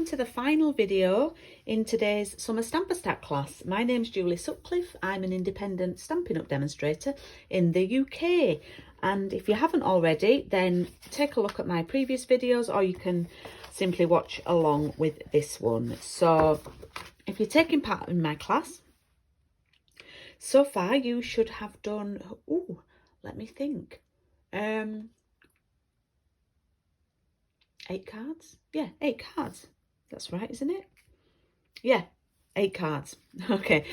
to the final video in today's Summer Stamper Stack class. My name's Julie Sutcliffe. I'm an independent Stampin' Up demonstrator in the UK. And if you haven't already, then take a look at my previous videos, or you can simply watch along with this one. So if you're taking part in my class, so far you should have done, let me think, 8 cards? Yeah, 8 cards. That's right, isn't it? Yeah, 8 cards. Okay.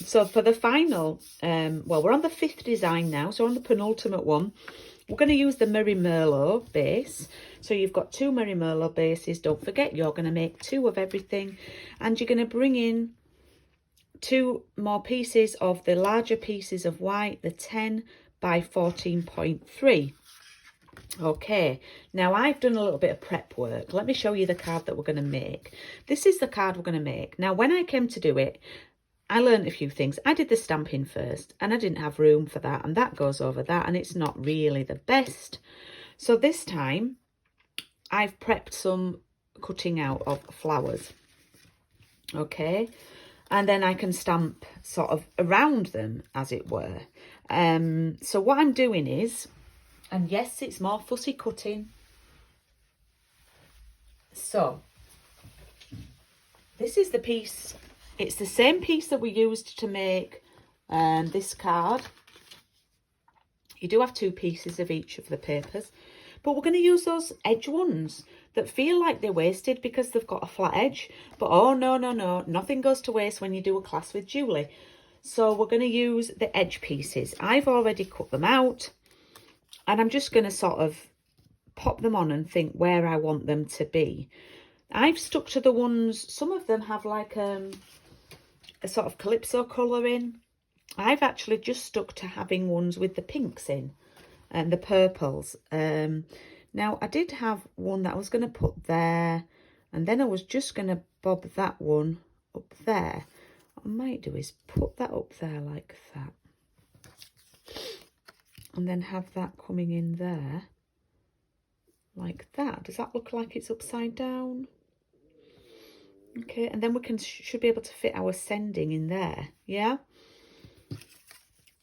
So for the final, well, we're on the 5th design now, so on the penultimate one. We're going to use the Merry Merlot base. So you've got 2 Merry Merlot bases. Don't forget, you're going to make 2 of everything. And you're going to bring in 2 more pieces of the larger pieces of white, the 10 by 14.3. Okay, now I've done a little bit of prep work. Let me show you the card that we're going to make. This is the card we're going to make. Now, when I came to do it, I learned a few things. I did the stamping first, and I didn't have room for that, and that goes over that, and it's not really the best. So this time, I've prepped some cutting out of flowers. Okay, and then I can stamp sort of around them, as it were. So what I'm doing is, and yes, it's more fussy cutting. So this is the piece. It's the same piece that we used to make this card. You do have 2 pieces of each of the papers, but we're going to use those edge ones that feel like they're wasted because they've got a flat edge. But oh, no, nothing goes to waste when you do a class with Julie. So we're going to use the edge pieces. I've already cut them out. And I'm just going to sort of pop them on and think where I want them to be. I've stuck to the ones, some of them have like a sort of calypso colour in. I've actually just stuck to having ones with the pinks in and the purples. Now, I did have one that I was going to put there, and then I was just going to bob that one up there. What I might do is put that up there like that. And then have that coming in there like that. Does that look like it's upside down? Okay, and then we should be able to fit our sending in there, yeah?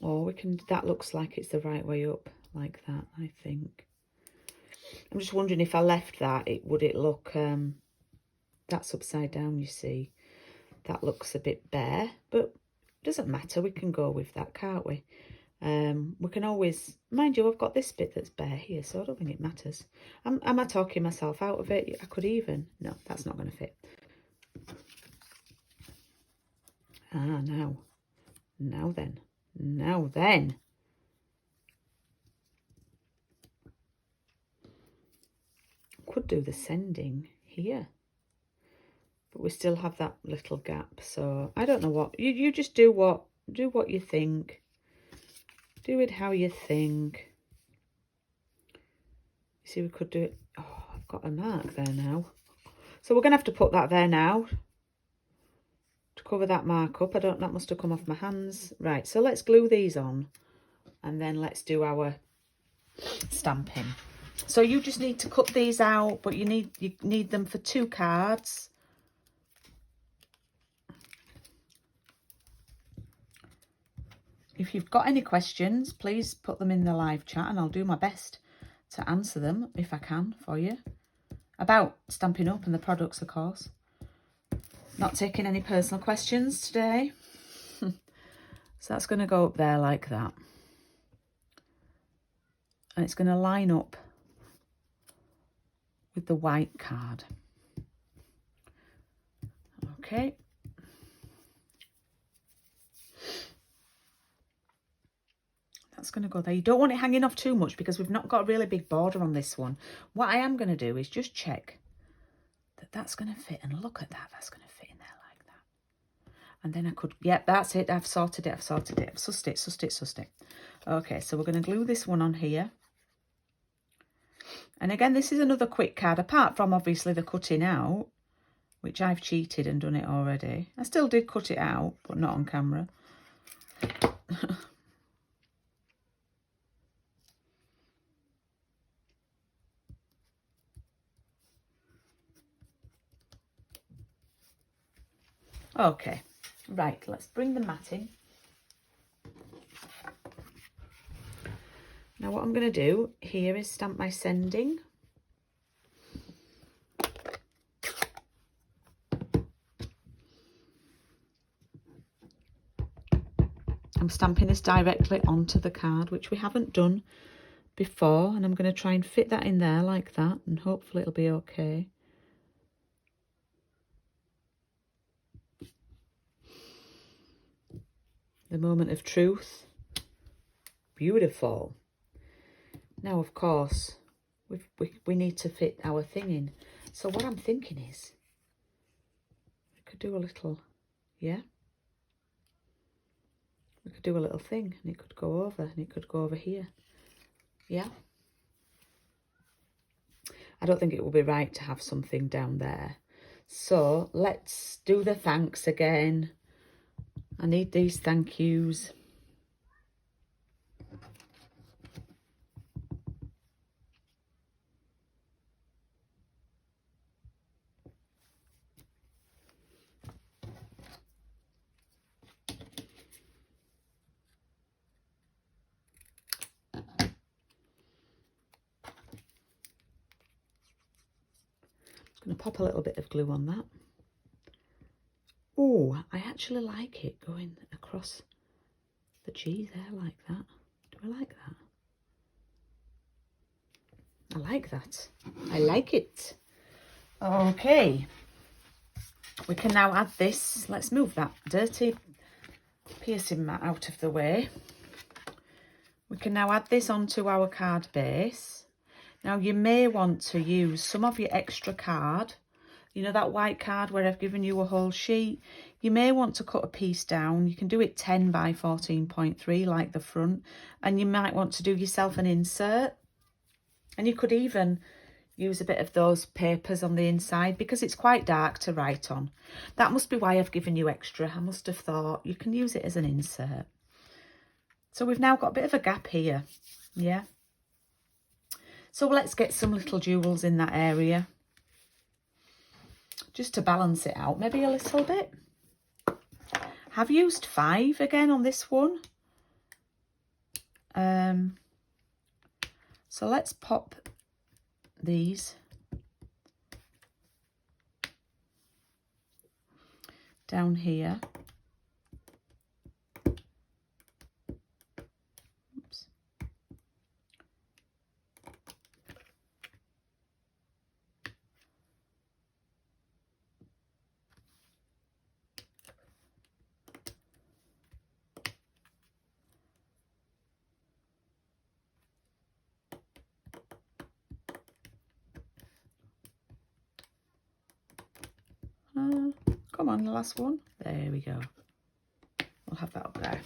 Or we can, that looks like it's the right way up, like that, I think. I'm just wondering if I left that, would it look, that's upside down, you see. That looks a bit bare, but it doesn't matter, we can go with that, can't we? We can always, mind you, I've got this bit that's bare here, so I don't think it matters. Am I talking myself out of it? I could even, no, that's not going to fit. Now then. Could do the sending here, but we still have that little gap, so I don't know what, you just do what you think. Do it how you think. You see, we could do it. Oh, I've got a mark there now. So we're going to have to put that there now to cover that mark up. That must have come off my hands. Right, so let's glue these on and then let's do our stamping. So you just need to cut these out, but you need them for 2 cards. If you've got any questions, please put them in the live chat and I'll do my best to answer them if I can for you. About Stampin' Up and the products, of course. Not taking any personal questions today. So that's going to go up there like that. And it's going to line up with the white card. Okay. That's going to go there. You don't want it hanging off too much because we've not got a really big border on this one. What I am going to do is just check that that's going to fit. And look at that. That's going to fit in there like that. And then I could, yep, that's it. I've sorted it. I've sussed it. Okay, so we're going to glue this one on here. And again, this is another quick card, apart from obviously the cutting out, which I've cheated and done it already. I still did cut it out, but not on camera. Okay, right, let's bring the mat in. Now what I'm going to do here is stamp my sending. I'm stamping this directly onto the card, which we haven't done before, and I'm going to try and fit that in there like that, and hopefully it'll be okay. The moment of truth. Beautiful. Now, of course, we need to fit our thing in. So what I'm thinking is, I could do a little, yeah? We could do a little thing, and it could go over, and it could go over here. Yeah? I don't think it will be right to have something down there. So let's do the thanks again. I need these thank yous. Going to pop a little bit of glue on that. Oh, I actually like it going across the G there like that. Do I like that? I like that. I like it. Okay. We can now add this. Let's move that dirty piercing mat out of the way. We can now add this onto our card base. Now, you may want to use some of your extra card, you know, that white card where I've given you a whole sheet. You may want to cut a piece down. You can do it 10 by 14.3 like the front, and you might want to do yourself an insert. And you could even use a bit of those papers on the inside because it's quite dark to write on. That must be why I've given you extra. I must have thought you can use it as an insert. So we've now got a bit of a gap here, yeah? So let's get some little jewels in that area. Just to balance it out, maybe a little bit. I've used 5 again on this one. So let's pop these down here. Come on, the last one. There we go. We'll have that up there.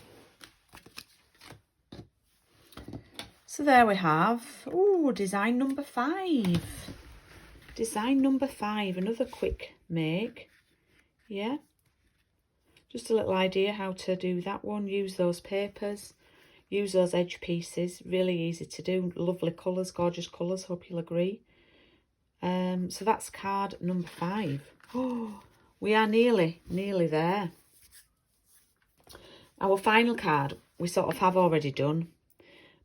So there we have, oh, design number 5. Design number 5, another quick make. Yeah. Just a little idea how to do that one. Use those papers, use those edge pieces. Really easy to do. Lovely colours, gorgeous colours, hope you'll agree. So that's card number 5. Oh, we are nearly there. Our final card we sort of have already done,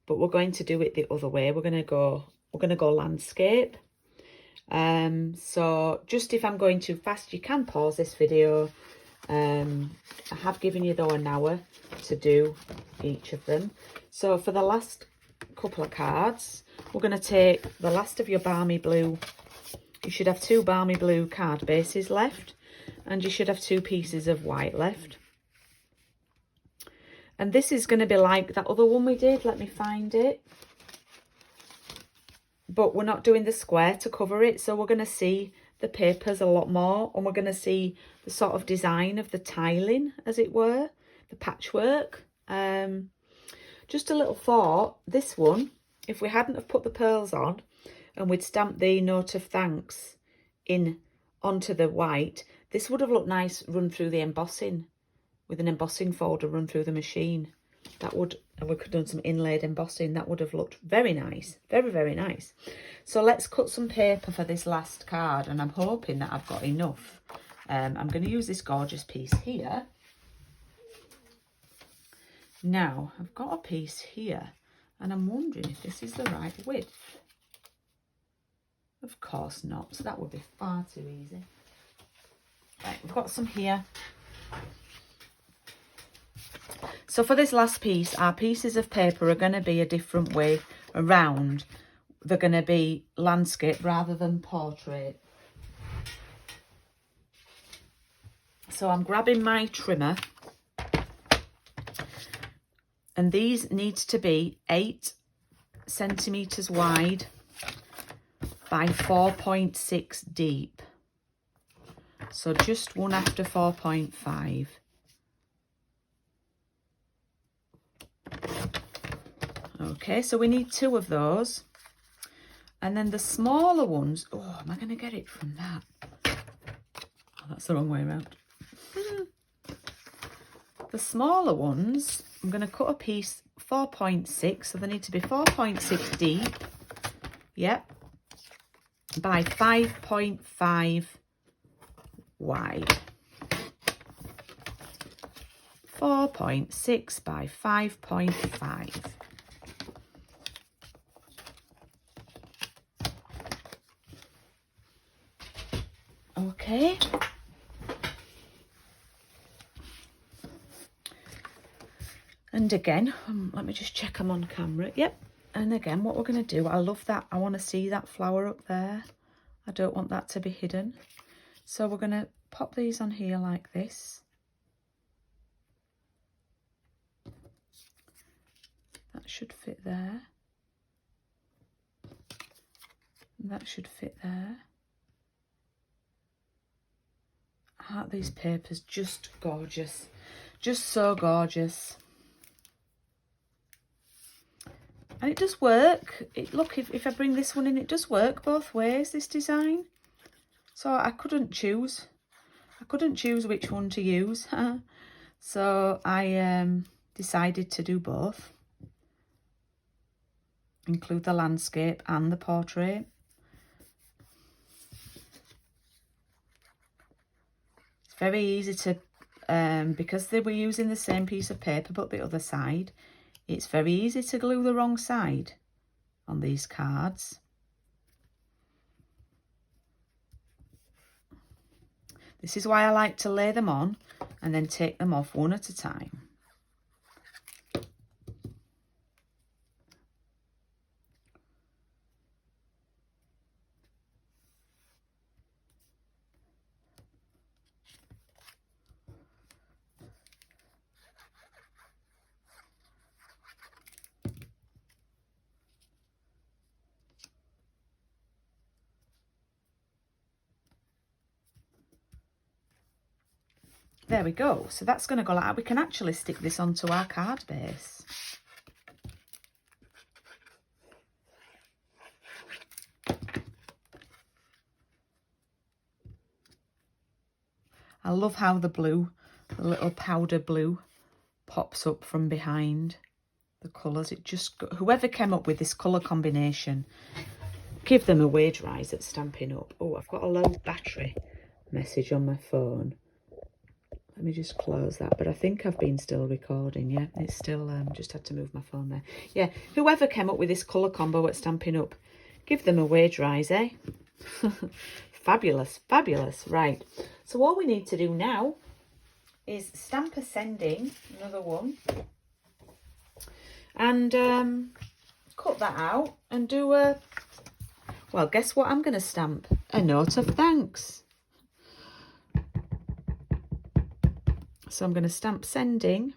but we're going to do it the other way. We're gonna go landscape. So just if I'm going too fast, you can pause this video. I have given you though an hour to do each of them. So for the last couple of cards, we're going to take the last of your balmy blue. You should have 2 balmy blue card bases left, and you should have 2 pieces of white left. And this is going to be like that other one we did. Let me find it. But we're not doing the square to cover it, so we're going to see the papers a lot more, and we're going to see the sort of design of the tiling, as it were, the patchwork. Just a little thought, this one, if we hadn't have put the pearls on and we'd stamped the note of thanks in onto the white, this would have looked nice run through the embossing, with an embossing folder run through the machine. That would, and we could have done some inlaid embossing. That would have looked very nice. Very, very nice. So let's cut some paper for this last card, and I'm hoping that I've got enough. I'm going to use this gorgeous piece here. Now, I've got a piece here, and I'm wondering if this is the right width. Of course not, so that would be far too easy. Right, we've got some here. So for this last piece, our pieces of paper are going to be a different way around. They're going to be landscape rather than portrait. So I'm grabbing my trimmer. And these need to be 8 centimetres wide by 4.6 deep. So just one after 4.5. Okay, so we need 2 of those. And then the smaller ones, oh, am I going to get it from that? Oh, that's the wrong way around. The smaller ones, I'm going to cut a piece 4.6, so they need to be 4.6 deep. Yep. By 5.5 wide. 4.6 by 5.5. Okay. And again, let me just check I'm on camera. Yep. And again, what we're going to do, I love that. I want to see that flower up there. I don't want that to be hidden. So we're going to pop these on here like this. That should fit there. And that should fit there. Aren't these papers just gorgeous? Just so gorgeous. And it does work. Look, if I bring this one in, it does work both ways, this design. So I couldn't choose. I couldn't choose which one to use. So I decided to do both. Include the landscape and the portrait. It's very easy to, because they were using the same piece of paper but the other side, it's very easy to glue the wrong side on these cards. This is why I like to lay them on and then take them off one at a time. There we go. So that's going to go like that. We can actually stick this onto our card base. I love how the blue, the little powder blue, pops up from behind the colours. It just, whoever came up with this colour combination, give them a wage rise at Stampin' Up. Oh, I've got a low battery message on my phone. Let me just close that, but I think I've been still recording. Yeah, it's still, just had to move my phone there. Yeah, whoever came up with this colour combo at Stampin' Up, give them a wage rise, eh? Fabulous, fabulous. Right, so all we need to do now is stamp a sending, another one, and cut that out and do a, well, guess what I'm going to stamp? A note of thanks. So I'm going to stamp sending.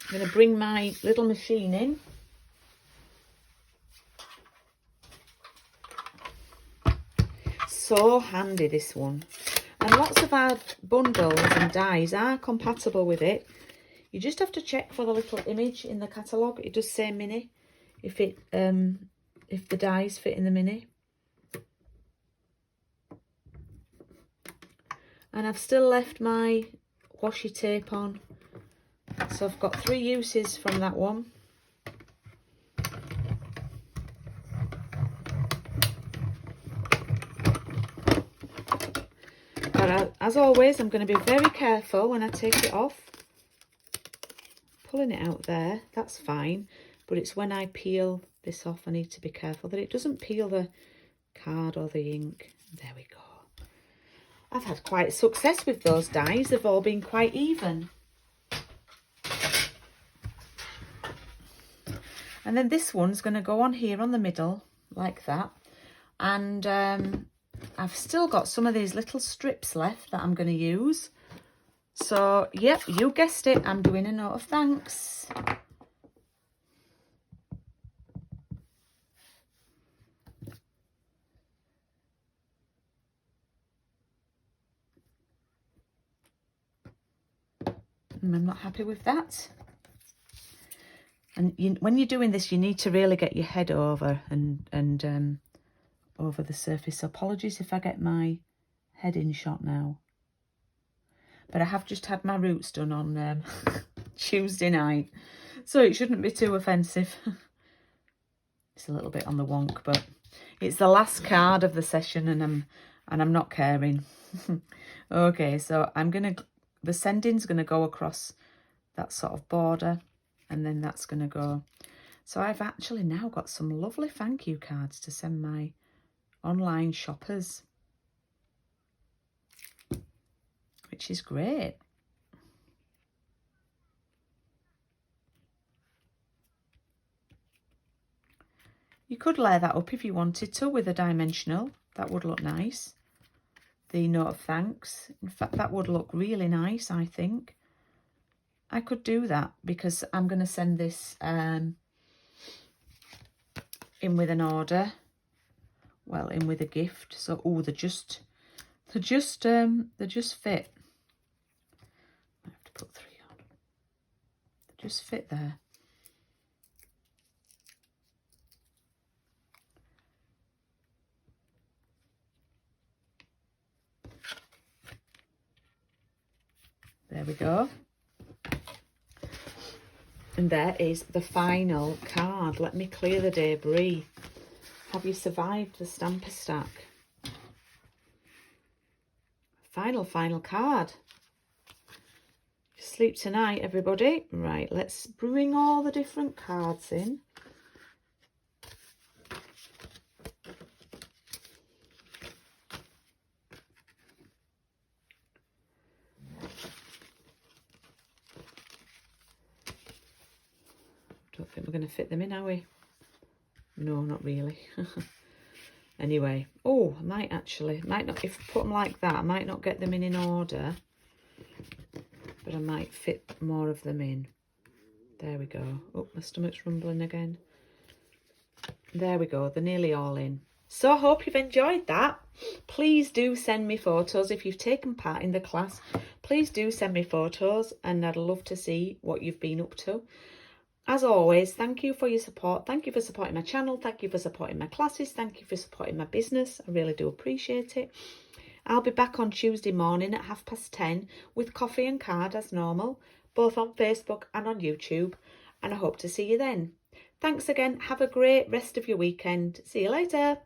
I'm going to bring my little machine in. So handy, this one. And lots of our bundles and dies are compatible with it. You just have to check for the little image in the catalogue. It does say mini. If it if the dies fit in the mini. And I've still left my washi tape on. So I've got 3 uses from that one. But as always, I'm going to be very careful when I take it off. Pulling it out there, that's fine. But it's when I peel this off, I need to be careful that it doesn't peel the card or the ink. There we go. I've had quite success with those dies. They've all been quite even. And then this one's going to go on here on the middle, like that. And I've still got some of these little strips left that I'm going to use. So, yep, you guessed it, I'm doing a note of thanks. And I'm not happy with that. And when you're doing this, you need to really get your head over and over the surface. So apologies if I get my head in shot now. But I have just had my roots done on Tuesday night, so it shouldn't be too offensive. It's a little bit on the wonk, but it's the last card of the session, and I'm not caring. Okay, so the sending's gonna go across that sort of border, and then that's gonna go. So I've actually now got some lovely thank you cards to send my online shoppers, which is great. You could layer that up if you wanted to with a dimensional. That would look nice. The note of thanks. In fact, that would look really nice, I think. I could do that because I'm going to send this in with an order. Well, in with a gift. So, oh, they just fit. I have to put 3 on. They just fit there. There we go. And there is the final card. Let me clear the debris. Have you survived the stamper stack? Final card. Sleep tonight, everybody. Right, let's bring all the different cards in. Don't think we're going to fit them in, are we? No, not really. Anyway, oh, I might not, if I put them like that, I might not get them in order, but I might fit more of them in. There we go. Oh, my stomach's rumbling again. There we go, they're nearly all in. So I hope you've enjoyed that. Please do send me photos if you've taken part in the class. Please do send me photos, and I'd love to see what you've been up to. As always, thank you for your support. Thank you for supporting my channel. Thank you for supporting my classes. Thank you for supporting my business. I really do appreciate it. I'll be back on Tuesday morning at 10:30 with coffee and card as normal, both on Facebook and on YouTube. And I hope to see you then. Thanks again. Have a great rest of your weekend. See you later.